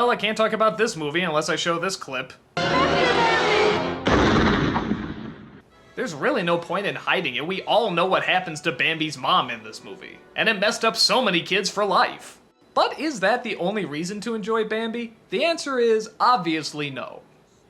well, I can't talk about this movie unless I show this clip. There's really no point in hiding it. We all know what happens to Bambi's mom in this movie. And it messed up so many kids for life. But is that the only reason to enjoy Bambi? The answer is obviously no.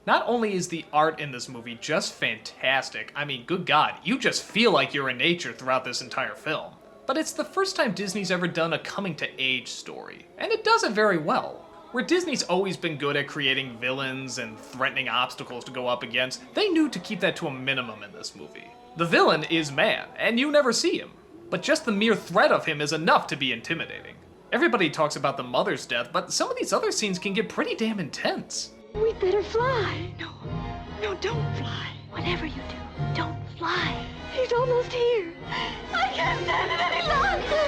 Not only is the art in this movie just fantastic, I mean, good God, you just feel like you're in nature throughout this entire film. But it's the first time Disney's ever done a coming-to-age story. And it does it very well. Where Disney's always been good at creating villains and threatening obstacles to go up against, they knew to keep that to a minimum in this movie. The villain is man, and you never see him. But just the mere threat of him is enough to be intimidating. Everybody talks about the mother's death, but some of these other scenes can get pretty damn intense. We'd better fly. No, don't fly. Whatever you do, don't fly. He's almost here. I can't stand it any longer.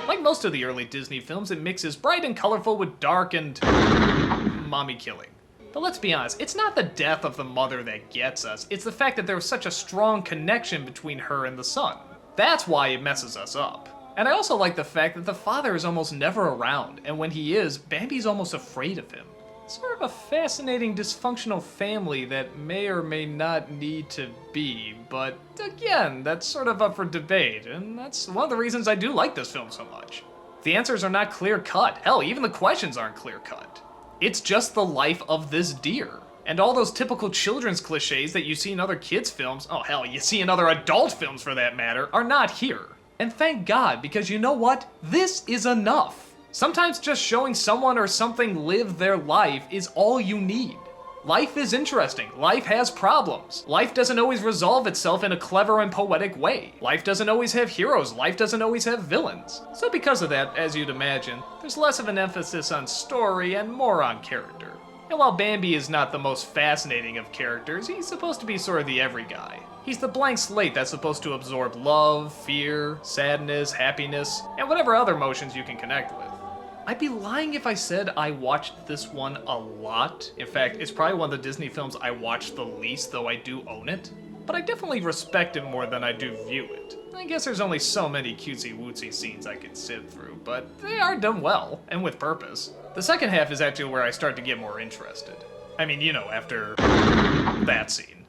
Like most of the early Disney films, it mixes bright and colorful with dark and mommy killing. But let's be honest, it's not the death of the mother that gets us, it's the fact that there was such a strong connection between her and the son. That's why it messes us up. And I also like the fact that the father is almost never around, and when he is, Bambi's almost afraid of him. Sort of a fascinating dysfunctional family that may or may not need to be, but again, that's sort of up for debate, and that's one of the reasons I do like this film so much. The answers are not clear-cut. Hell, even the questions aren't clear-cut. It's just the life of this deer. And all those typical children's cliches that you see in other kids' films, oh hell, you see in other adult films for that matter, are not here. And thank God, because you know what? This is enough. Sometimes just showing someone or something live their life is all you need. Life is interesting. Life has problems. Life doesn't always resolve itself in a clever and poetic way. Life doesn't always have heroes. Life doesn't always have villains. So because of that, as you'd imagine, there's less of an emphasis on story and more on character. And while Bambi is not the most fascinating of characters, he's supposed to be sort of the every guy. He's the blank slate that's supposed to absorb love, fear, sadness, happiness, and whatever other emotions you can connect with. I'd be lying if I said I watched this one a lot. In fact, it's probably one of the Disney films I watch the least, though I do own it. But I definitely respect it more than I do view it. I guess there's only so many cutesy-wootsy scenes I could sit through, but they are done well, and with purpose. The second half is actually where I start to get more interested. I mean, you know, after that scene.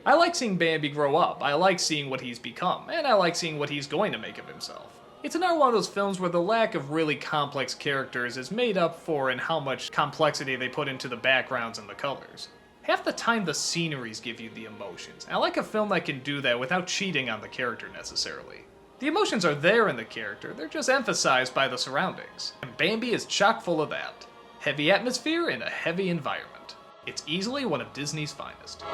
I like seeing Bambi grow up, I like seeing what he's become, and I like seeing what he's going to make of himself. It's another one of those films where the lack of really complex characters is made up for in how much complexity they put into the backgrounds and the colors. Half the time the sceneries give you the emotions, and I like a film that can do that without cheating on the character necessarily. The emotions are there in the character, they're just emphasized by the surroundings. And Bambi is chock full of that. Heavy atmosphere in a heavy environment. It's easily one of Disney's finest.